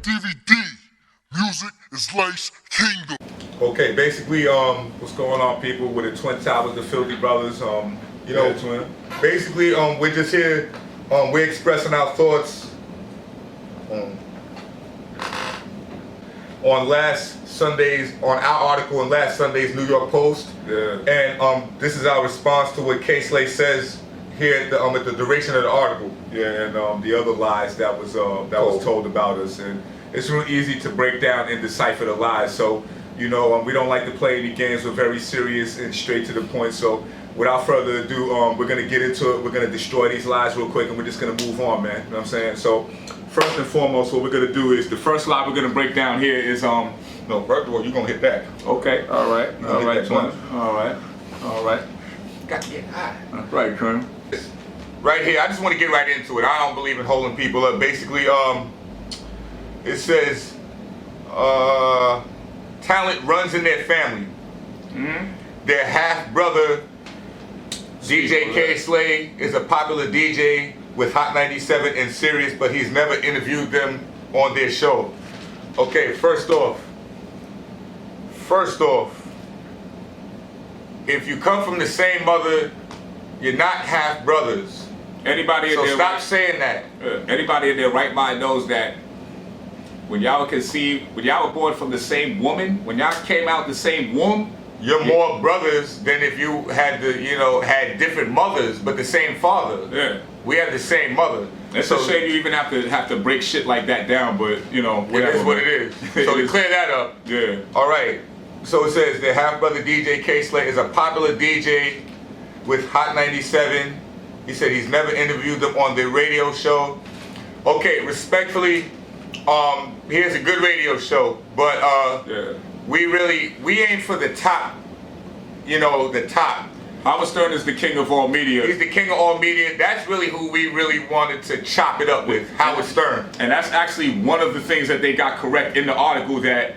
DVD. Music is life's kingdom. Okay, basically, what's going on, people, with the Twin Towers, the Filthy Brothers, you know, Twin. Basically, we're just here, we're expressing our thoughts on last Sunday's, on our article in last Sunday's New York Post. Yeah. And this is our response to what K-Slay says here at the duration of the article. Yeah, and the other lies that was told about us. And it's real easy to break down and decipher the lies. So, you know, we don't like to play any games. We're very serious and straight to the point. So, without further ado, we're gonna get into it. We're gonna destroy these lies real quick, and we're just gonna move on, man. You know what I'm saying? So, first and foremost, what we're gonna do is the first lie we're gonna break down here is no, first of all, you're gonna hit that. Okay, all right, all right, Twin. All right, all right. Got to get high. That's right, Twin. Right here, I just want to get right into it. I don't believe in holding people up. Basically, it says talent runs in their family. Their half brother, DJ K-Slay, is a popular DJ with Hot 97 and Sirius, but he's never interviewed them on their show. Okay, first off, if you come from the same mother, you're not half brothers. Anybody in so their stop saying that. Anybody in their right mind knows that when y'all were conceived, when y'all were born from the same woman, when y'all came out the same womb, you're more brothers than if you had had different mothers but the same father. Yeah, we have the same mother. It's a shame you even have to break shit like that down, but you know, it is what it is. So to clear that up. Yeah. All right. So it says their half brother DJ K-Slay is a popular DJ with Hot 97. He said he's never interviewed them on their radio show. Okay, respectfully, here's a good radio show, but yeah. we aim for the top, you know, the top. Howard Stern is the king of all media. He's the king of all media. That's really who we really wanted to chop it up with, Howard Stern. And that's actually one of the things that they got correct in the article, that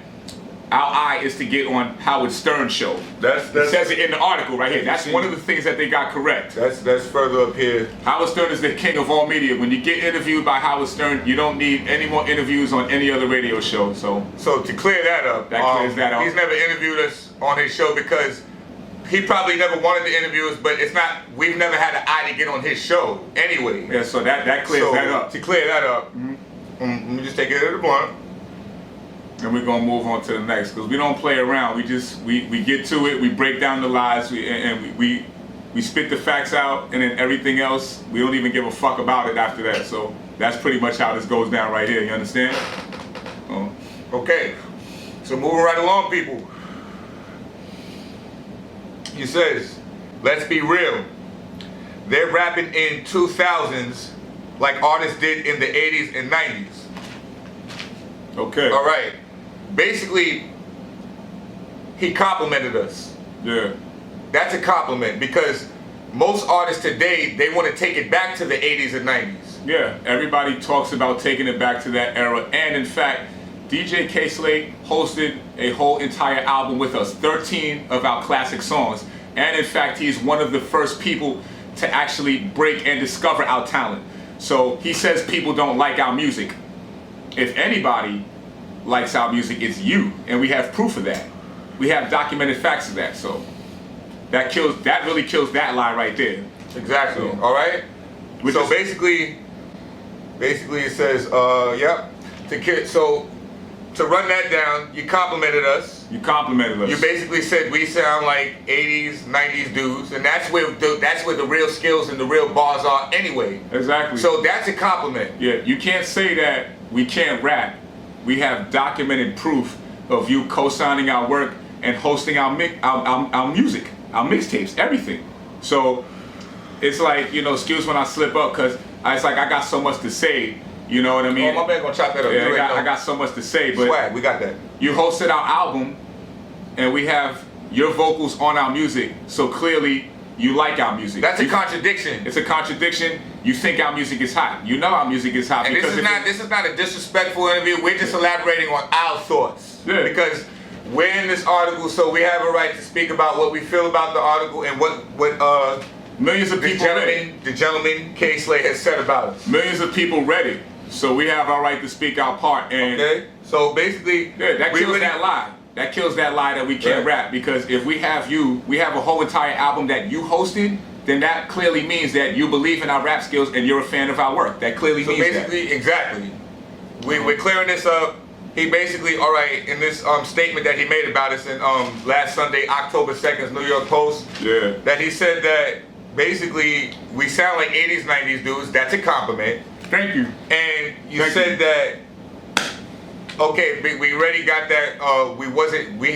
our eye is to get on Howard Stern's show. It says it in the article right here. That's one of the things that they got correct. That's further up here. Howard Stern is the king of all media. When you get interviewed by Howard Stern, you don't need any more interviews on any other radio show. So to clear that up, clears that up. He's never interviewed us on his show because he probably never wanted to interview us, but we've never had an eye to get on his show anyway. Yeah, so that clears that up. To clear that up, let me just take it to the blunt. And we're gonna move on to the next, because we don't play around. We get to it. We break down the lies, we spit the facts out, and then everything else we don't even give a fuck about it after that. So that's pretty much how this goes down right here. You understand? Okay. So moving right along, people. He says, let's be real. They're rapping in 2000s like artists did in the 80s and 90s. Okay. All right. Basically, he complimented us. Yeah. That's a compliment, because most artists today, they want to take it back to the 80s and 90s. Yeah, everybody talks about taking it back to that era. And in fact, DJ K-Slay hosted a whole entire album with us, 13 of our classic songs. And in fact, he's one of the first people to actually break and discover our talent. So he says people don't like our music. If anybody likes our music, it's you, and we have proof of that. We have documented facts of that. So that really kills that lie right there. Exactly. So, all right. So basically it says, yep. To run that down, you complimented us. You complimented us. You basically said we sound like 80s, 90s dudes, and that's where the real skills and the real bars are anyway. Exactly. So that's a compliment. Yeah, you can't say that we can't rap. We have documented proof of you co-signing our work and hosting our music, our mixtapes, everything. So it's like, you know, excuse when I slip up, because it's like I got so much to say. You know what I mean? Oh, my man gonna chop that up. Yeah, I got so much to say, but swag, we got that. You hosted our album, and we have your vocals on our music, so clearly you like our music. That's a contradiction. It's a contradiction. You think our music is hot. You know our music is hot. And this is not a disrespectful interview. We're just elaborating on our thoughts. Yeah. Because we're in this article, so we have a right to speak about what we feel about the article and what millions of people the gentleman K-Slay has said about us. Millions of people read it. So we have our right to speak our part. And okay. So basically, yeah, that kills that lie. That kills that lie that we can't rap, because if we have a whole entire album that you hosted, then that clearly means that you believe in our rap skills and you're a fan of our work. That clearly means basically, that. exactly. We're clearing this up. He basically, all right, in this statement that he made about us in last Sunday, October 2nd's New York Post, that he said that basically we sound like 80s, 90s dudes. That's a compliment. Thank you. And you said that, okay, we already got that, we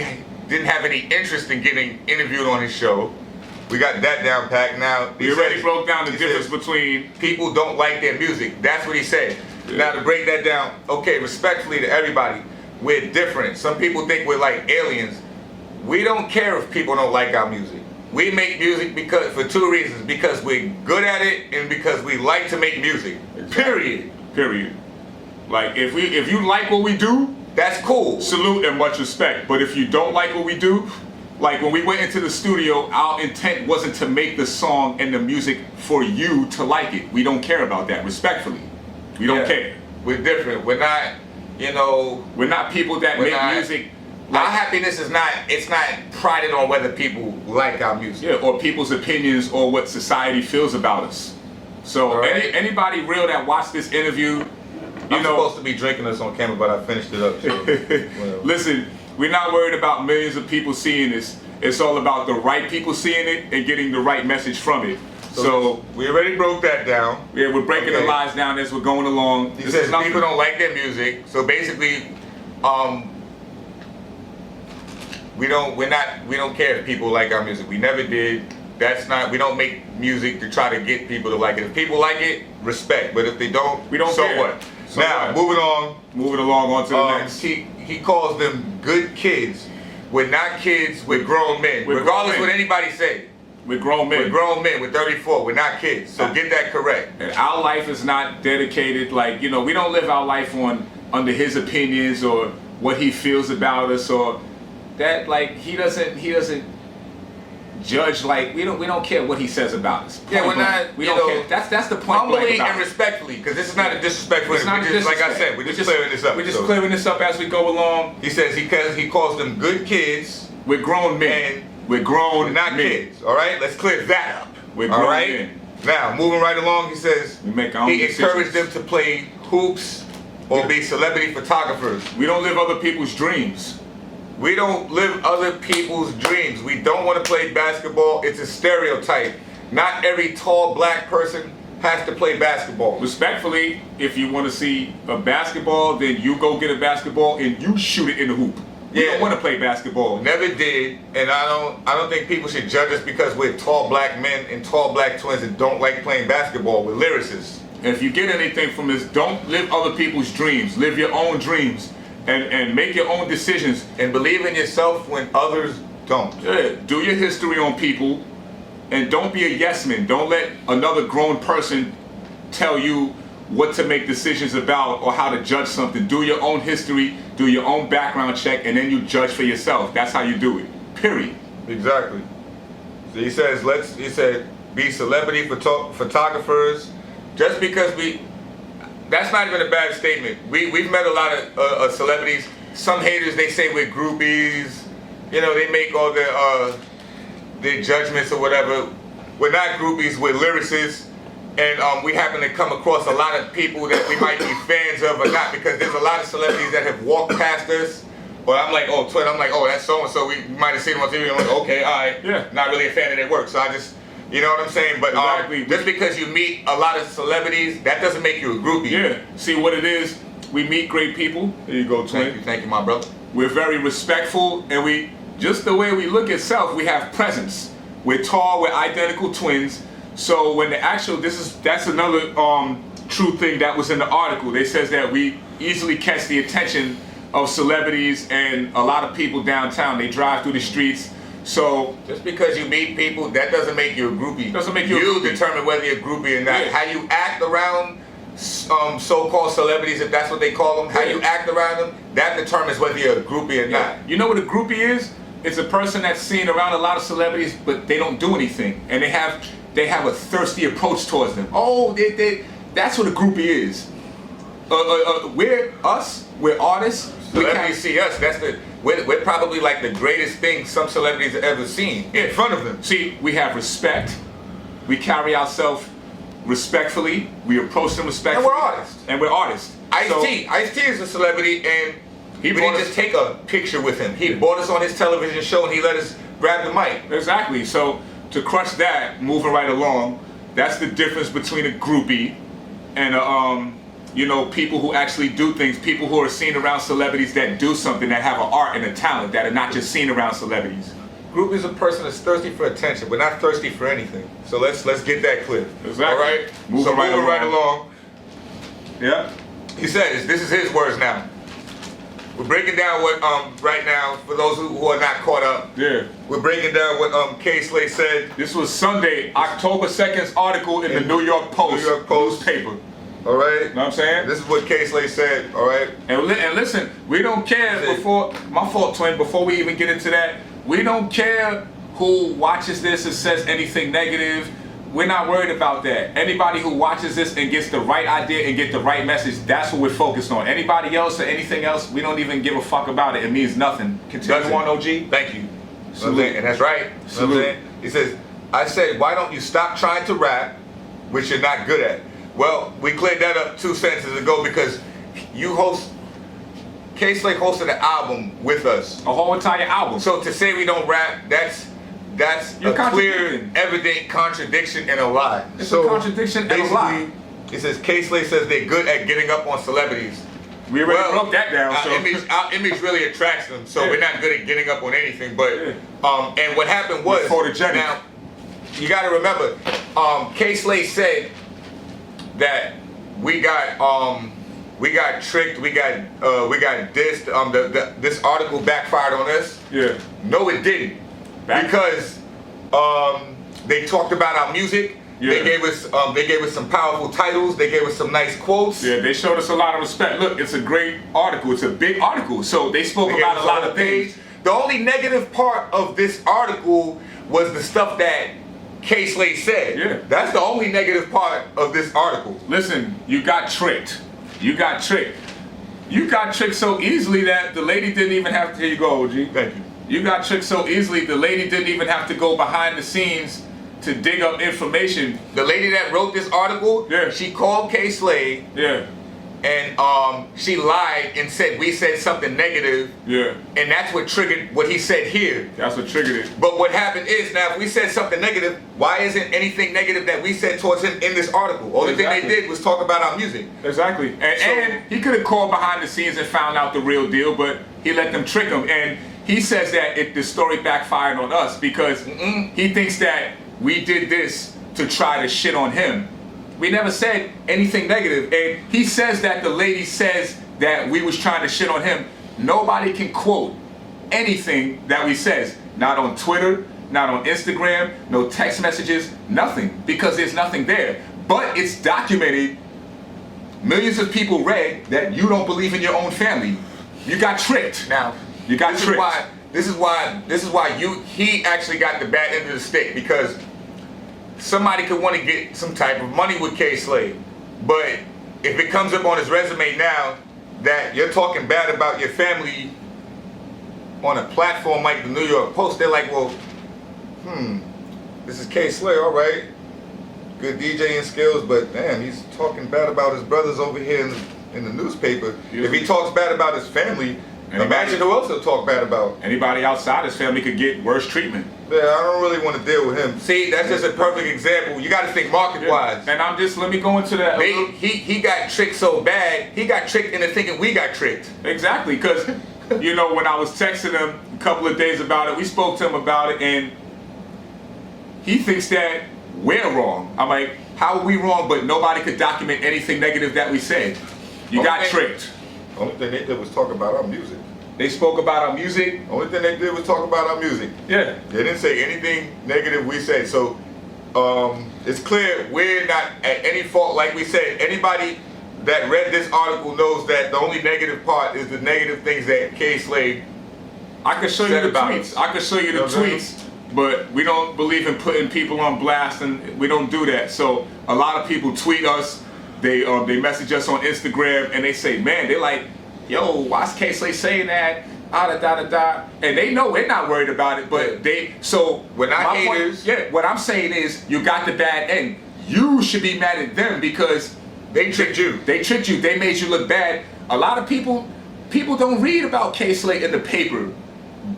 didn't have any interest in getting interviewed on his show. We got that down packed. Now, we already broke down the difference between people don't like their music. That's what he said. Yeah. Now, to break that down, okay, respectfully to everybody, we're different. Some people think we're like aliens. We don't care if people don't like our music. We make music for two reasons: because we're good at it and because we like to make music. Period. Period. Like if you like what we do, that's cool. Salute and much respect. But if you don't like what we do, like when we went into the studio, our intent wasn't to make the song and the music for you to like it. We don't care about that, respectfully. We don't care. We're different. We're not, we're not people that make music. Our happiness is not prided on whether people like our music. Yeah, or people's opinions or what society feels about us. So anybody real that watched this interview, I'm supposed to be drinking this on camera, but I finished it up. So listen, we're not worried about millions of people seeing this. It's all about the right people seeing it and getting the right message from it. So we already broke that down. Yeah, we're breaking the lies down as we're going along. He says people don't like their music. So basically, we don't care if people like our music. We never did. We don't make music to try to get people to like it. If people like it, respect. But if they don't, we don't so care. What? So now, moving along on to the next. He calls them good kids. We're not kids, we're grown men. Regardless of what anybody say. We're grown men. We're grown men. We're 34. We're not kids. So get that correct. And our life is not dedicated, like, we don't live our life under his opinions or what he feels about us, or that, like, he doesn't judge, like, we don't care what he says about us. We don't care. That's the point. Humbly and respectfully, because this is not a disrespectful. It's not like I said, we're just clearing this up. We're just clearing this up as we go along. He says he calls them good kids. We're grown men. We're grown We're not kids. All right, let's clear that up. We're grown men. Now, moving right along, he says he encouraged them to play hoops or be celebrity photographers. We don't live other people's dreams. We don't live other people's dreams. We don't want to play basketball. It's a stereotype. Not every tall black person has to play basketball. Respectfully, if you want to see a basketball, then you go get a basketball and you shoot it in the hoop. We don't want to play basketball. Never did, and I don't think people should judge us because we're tall black men and tall black twins that don't like playing basketball. We're lyricists. And if you get anything from this, don't live other people's dreams. Live your own dreams. And make your own decisions. And believe in yourself when others don't. Yeah, do your history on people. And don't be a yes man. Don't let another grown person tell you what to make decisions about or how to judge something. Do your own history, do your own background check, and then you judge for yourself. That's how you do it. Period. Exactly. So he said, be celebrity photographers. Just because that's not even a bad statement. We've met a lot of celebrities. Some haters, they say we're groupies. They make all their judgments or whatever. We're not groupies, we're lyricists. And we happen to come across a lot of people that we might be fans of or not, because there's a lot of celebrities that have walked past us. Or I'm like, twin, that's so-and-so. We might have seen them on TV. I'm like, okay, all right. Yeah. Not really a fan of their work. So I just, you know what I'm saying? But exactly. Just because you meet a lot of celebrities, that doesn't make you a groupie. Yeah. See what it is? We meet great people. There you go, twin. Thank you, my brother. We're very respectful, and just the way we look at self, we have presence. We're tall, we're identical twins. So when that's another true thing that was in the article. They says that we easily catch the attention of celebrities and a lot of people downtown. They drive through the streets. So just because you meet people, that doesn't make you a groupie. Doesn't make you a groupie. You determine whether you're a groupie or not. Yeah. How you act around so-called celebrities, if that's what they call them, how you act around them, that determines whether you're a groupie or not. You know what a groupie is? It's a person that's seen around a lot of celebrities, but they don't do anything, and they have a thirsty approach towards them. Oh, that's what a groupie is. we're artists. Celebrities see us. We're probably like the greatest thing some celebrities have ever seen in front of them. See, we have respect. We carry ourselves respectfully. We approach them respectfully. And we're artists. Ice-T is a celebrity, and we didn't just take a picture with him. He brought us on his television show, and he let us grab the mic. Exactly. So to crush that, moving right along, that's the difference between a groupie and people who actually do things, people who are seen around celebrities that do something, that have an art and a talent, that are not just seen around celebrities. Groupie is a person that's thirsty for attention, but not thirsty for anything. So let's get that clear. Exactly. All right? Moving right along. Yeah. He says, this is his words now. We're breaking down what, right now, for those who are not caught up. Yeah. We're breaking down what K. Slay said. This was Sunday, October 2nd's article in the New York Post. Newspaper. All right? Know what I'm saying? This is what K. Slay said, all right? And listen, we don't care my fault, Twin, before we even get into that, we don't care who watches this and says anything negative. We're not worried about that. Anybody who watches this and gets the right idea and get the right message, that's what we're focused on. Anybody else or anything else, we don't even give a fuck about it. It means nothing. Continue on, OG. Thank you. Salute. And that's right. Salute. He says, I said, why don't you stop trying to rap, which you're not good at? Well, we cleared that up 2 sentences ago because K. Slay hosted an album with us. A whole entire album. So to say we don't rap, that's You're a clear, evident contradiction and a lie. It's a contradiction and a lie. It says K. Slay says they're good at getting up on celebrities. We already broke that down. Our image really attracts them, so we're not good at getting up on anything. But and what happened was, photogenic. Now you got to remember, K. Slay said that we got tricked, we got dissed. This article backfired on us. Yeah. No, it didn't. Because they talked about our music. Yeah. They gave us some powerful titles. They gave us some nice quotes. Yeah, they showed us a lot of respect. Look, it's a great article. It's a big article. So they spoke about a lot of things. The only negative part of this article was the stuff that K. Slay said. Yeah. That's the only negative part of this article. Listen, you got tricked. You got tricked. You got tricked so easily that the lady didn't even have to. Here you go, OG. Thank you. You got tricked so easily the lady didn't even have to go behind the scenes to dig up information. The lady that wrote this article, yeah, she called K. Slay. Yeah. And she lied and said we said something negative. Yeah. And that's what triggered what he said here. That's what triggered it. But what happened is, now if we said something negative, why isn't anything negative that we said towards him in this article? Only thing they did was talk about our music. Exactly. And he could have called behind the scenes and found out the real deal, but he let them trick him. And he says that the story backfired on us because he thinks that we did this to try to shit on him. We never said anything negative. And he says that the lady says that we was trying to shit on him. Nobody can quote anything that we says. Not on Twitter, not on Instagram, no text messages, nothing. Because there's nothing there. But it's documented. Millions of people read that you don't believe in your own family. You got tricked. Now, you got tricked. This is why he actually got the bad end of the stick, because somebody could want to get some type of money with K. Slay, but if it comes up on his resume now that you're talking bad about your family on a platform like the New York Post, they're like, well, this is K. Slay, all right, good DJing skills, but damn, he's talking bad about his brothers over here in the newspaper. Yeah. If he talks bad about his family, imagine who else he'll talk bad about. Anybody outside his family could get worse treatment. Yeah, I don't really want to deal with him. See, that's just a perfect example. You got to think market-wise. Yeah. And let me go into that. He got tricked so bad, he got tricked into thinking we got tricked. Exactly, because, when I was texting him a couple of days about it, we spoke to him about it, and he thinks that we're wrong. I'm like, how are we wrong, but nobody could document anything negative that we said? You got tricked. The only thing they did was talk about our music. They spoke about our music. Only thing they did was talk about our music. Yeah. They didn't say anything negative we said. So it's clear we're not at any fault. Like we said, anybody that read this article knows that the only negative part is the negative things that K. Slay I could show you the tweets. I could show you the tweets, but we don't believe in putting people on blast, and we don't do that. So a lot of people tweet us They message us on Instagram and they say, man, they're like, yo, why's K-Slay saying that? And they know we're not worried about it, but we're not haters. What I'm saying is, you got the bad end. You should be mad at them because they tricked you. They tricked you. They made you look bad. A lot of people don't read about K-Slay in the paper,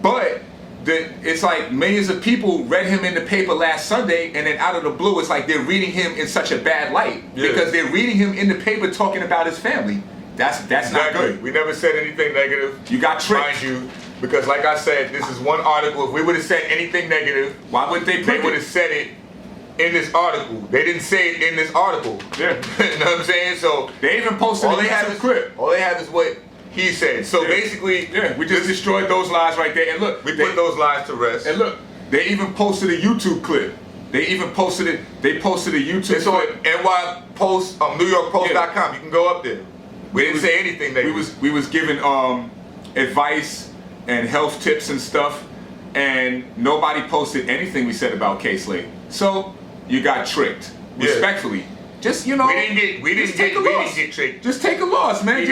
but it's like millions of people read him in the paper last Sunday, and then out of the blue, it's like they're reading him in such a bad light because they're reading him in the paper talking about his family. That's not good. We never said anything negative. You got tricked. Mind you, because like I said, this is one article. If we would have said anything negative, why would they would have said it in this article. They didn't say it in this article. Yeah. You know what I'm saying? So they even posted all they have is clip. All they have is what he said. So basically, we just destroyed those lies right there. And look, we put those lies to rest. And look, they even posted a YouTube clip. They even posted it. They posted a YouTube clip. It's on NewYorkPost.com. You can go up there. We didn't say anything negative. We was giving advice and health tips and stuff, and nobody posted anything we said about K-Slay. So you got tricked. Respectfully. Just we didn't get tricked. Just take a loss, man.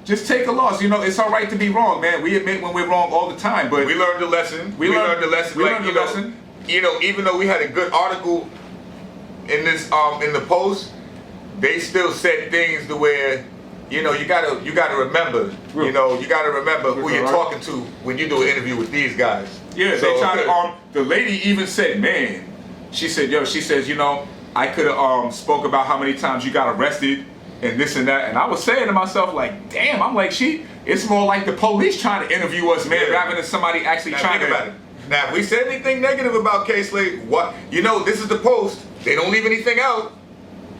Just take a loss. You know, it's all right to be wrong, man. We admit when we're wrong all the time, but we learned the lesson. We learned the lesson. You know, even though we had a good article in this in the post, they still said things to where, you know, you gotta remember. You know, you gotta remember who you're talking to when you do an interview with these guys. Yeah, so, they try to the lady even said, man, she said, you know, I could have spoke about how many times you got arrested and this and that, and I was saying to myself, like, damn, I'm like, it's more like the police trying to interview us, man, rather than somebody actually trying to. About it. Now, if we said anything negative about K-Slay, what, you know, this is the post. They don't leave anything out.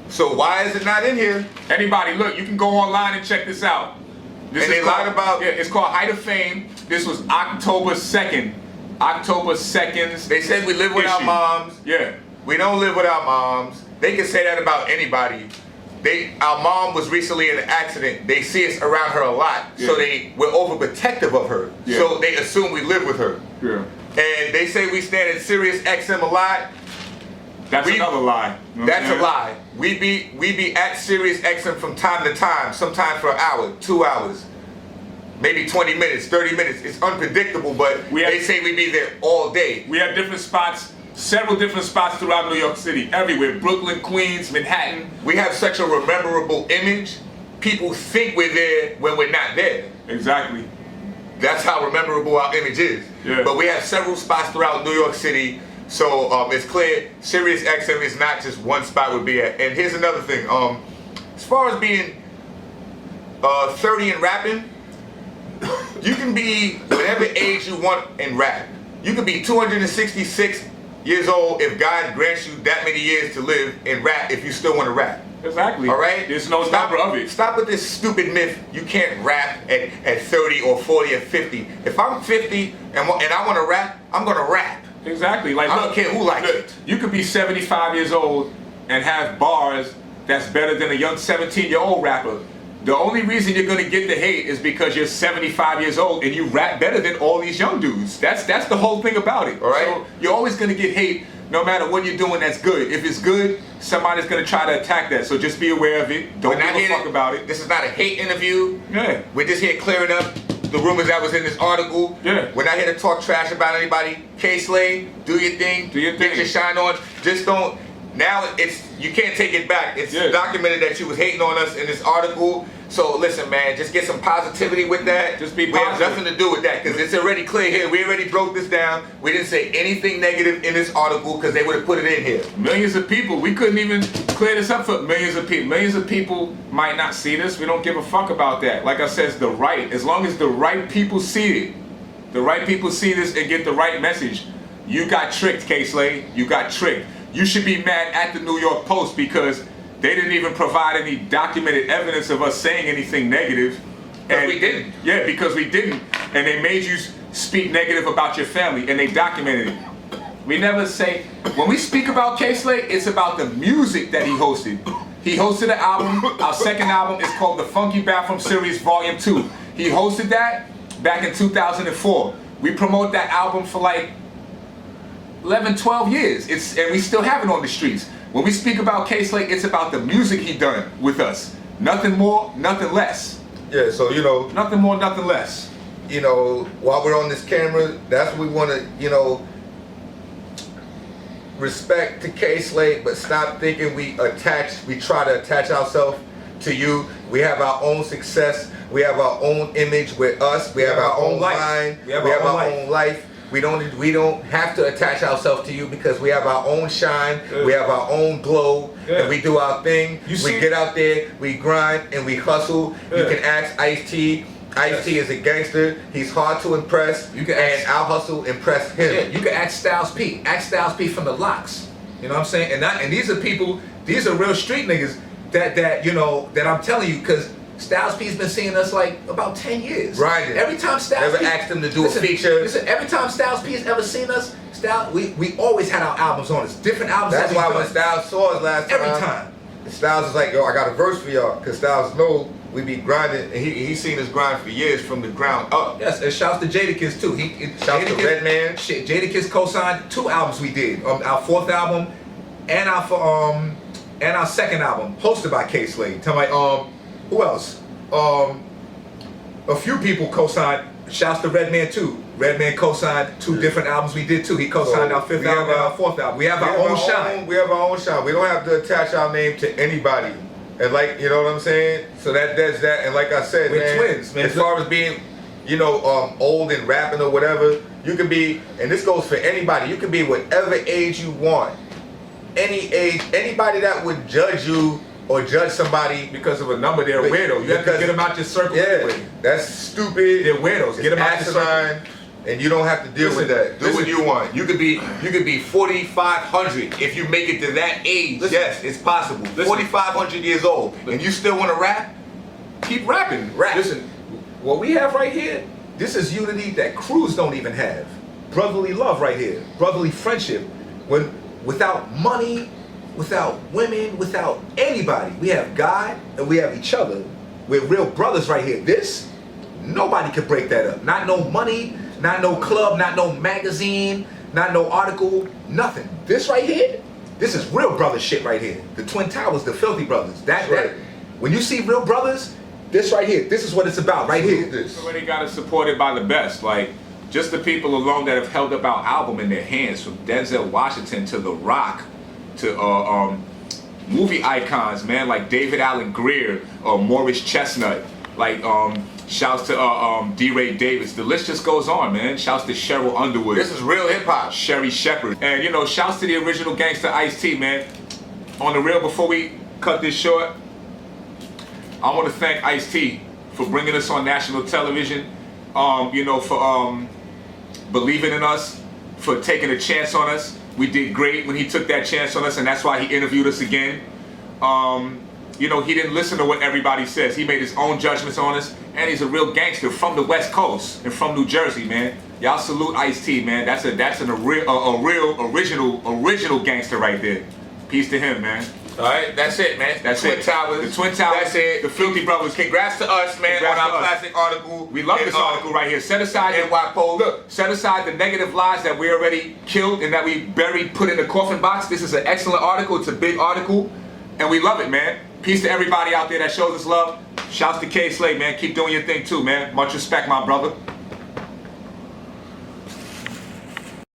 So why is it not in here? Anybody, look, you can go online and check this out. They lied about. Yeah, it's called Height of Fame. This was October 2nd. October 2nd's. They said we live with our moms. Yeah. We don't live with our moms. They can say that about anybody. Our mom was recently in an accident. They see us around her a lot, so we're overprotective of her. Yeah. So they assume we live with her. Yeah. And they say we stand at Sirius XM a lot. That's another lie. You know that's a lie. We be at Sirius XM from time to time, sometimes for an hour, 2 hours, maybe 20 minutes, 30 minutes. It's unpredictable, but they say we be there all day. We have different spots, several different spots throughout New York City, everywhere. Brooklyn, Queens, Manhattan. We have such a memorable image. People think we're there when we're not there. Exactly. That's how memorable our image is. Yeah. But we have several spots throughout New York City. So it's clear Sirius XM is not just one spot would be at. And here's another thing. As far as being 30 and rapping, you can be whatever age you want in rap. You can be 266 years old if God grants you that many years to live in rap if you still want to rap. Exactly. All right? There's no number of it. Stop with this stupid myth. You can't rap at 30 or 40 or 50. If I'm 50 and I want to rap, I'm going to rap. Exactly. Like, I don't care who likes it. You could be 75 years old and have bars that's better than a young 17-year-old rapper. The only reason you're gonna get the hate is because you're 75 years old and you rap better than all these young dudes. That's the whole thing about it. All right. So you're always gonna get hate no matter what you're doing that's good. If it's good, somebody's gonna try to attack that. So just be aware of it. Don't give a fuck about it. This is not a hate interview. Yeah. We're just here clearing up the rumors that was in this article. Yeah. We're not here to talk trash about anybody. K-Slay, do your thing. Do your thing. Get your shine on. Just don't. Now you can't take it back. It's documented that you was hating on us in this article. So listen, man, just get some positivity with that. Just be positive. We have nothing to do with that because it's already clear here. We already broke this down. We didn't say anything negative in this article because they would have put it in here. Millions of people. We couldn't even clear this up for millions of people. Millions of people might not see this. We don't give a fuck about that. Like I said, it's the right. As long as the right people see it, the right people see this and get the right message. You got tricked, K-Slay. You got tricked. You should be mad at the New York Post because they didn't even provide any documented evidence of us saying anything negative. And we didn't. Yeah, because we didn't. And they made you speak negative about your family and they documented it. We never say, when we speak about K-Slay, it's about the music that he hosted. He hosted an album. Our second album is called The Funky Bathroom Series Volume 2. He hosted that back in 2004. We promote that album for like 11, 12 years. And we still have it on the streets. When we speak about K-Slate, it's about the music he done with us. Nothing more, nothing less. Yeah, so you know, Nothing more, nothing less. you know, while we're on this camera, that's what we want to, you know, respect to K-Slate, but stop thinking we try to attach ourselves to you. We have our own success. We have our own image with us. We have our own mind. We have our own life. We don't have to attach ourselves to you because we have our own shine. Yeah. We have our own glow, Yeah. and we do our thing. We get out there, we grind, and we hustle. Yeah. You can ask Ice-T. Ice-T is a gangster. He's hard to impress. You can and our hustle impress him. Yeah, you can ask Styles P. Ask Styles P from the Locks. You know what I'm saying? And these are people. These are real street niggas that you know that I'm telling you because Styles P's been seeing us like about 10 years. Right. Every time Styles Never P asked him to do a feature. Listen, every time Styles P's ever seen us, we always had our albums on us. Different albums. That's that why we when done. Styles saw us last Every time, time. Styles was like, yo, I got a verse for y'all. Because Styles know we be grinding. And he's seen us grind for years from the ground up. Yes, and shouts to Jadakiss too. Shouts to Redman. Shit, Jadakiss co-signed 2 albums we did. Our 4th album and our 2nd album, hosted by K-Slate. Tell me, who else? A few people co-signed. Shouts to Redman too. Redman co-signed 2 different albums we did too. He co-signed So our 5th we have album and our- our 4th album. We have our own shine. We have our own shine. We don't have to attach our name to anybody. And like, you know what I'm saying? So that's that. And like I said, We're man, twins, man. as far as being, you know, old and rapping or whatever, you can be, and this goes for anybody, you can be whatever age you want. Any age, anybody that would judge you or judge somebody Because of a number, they're weirdos. You have to get them out your circle. yeah, anyway. that's stupid. They're weirdos. It's Get them out your circle. asinine, and you don't have to deal with that. Do what listen. you want. You could be 4,500 if you make it to that age. Listen. Yes, it's possible. Listen. 4,500 years old, and you still want to rap? Keep rapping. Rap. Listen, what we have right here, this is unity that crews don't even have. Brotherly love right here. Brotherly friendship. Without money, without women, without anybody. We have God and we have each other. We're real brothers right here. Nobody could break that up. Not no money, not no club, not no magazine, not no article, nothing. This right here, this is real brother shit right here. The Twin Towers, the Filthy Brothers. When you see real brothers, this right here, this is what it's about right here. This. Already got us supported by the best. Like, just the people alone that have held up our album in their hands, from Denzel Washington to The Rock to movie icons, man, like David Allen Greer or Morris Chestnut. Like, shouts to D. Ray Davis. The list just goes on, man. Shouts to Cheryl Underwood. This is real hip hop. Sherry Shepherd. And, you know, shouts to the original gangster Ice-T, man. On the real, before we cut this short, I want to thank Ice-T for bringing us on national television, you know, for believing in us, for taking a chance on us. We did great when he took that chance on us, and that's why he interviewed us again. You know, he didn't listen to what everybody says. He made his own judgments on us, and he's a real gangster from the West Coast and from New Jersey, man. Y'all salute Ice-T, man. That's a real original gangster right there. Peace to him, man. All right, that's it, man. That's Twin it. Towers. The Twin Towers. That's it. The Filthy Brothers. Congrats to us, man, Congrats on to our us. classic article. We love And, this article right here. Set aside Look, set aside the negative lies that we already killed and that we buried, put in the coffin box. This is an excellent article. It's a big article, and we love it, man. Peace to everybody out there that shows us love. Shouts to K-Slate, man. Keep doing your thing too, man. Much respect, my brother.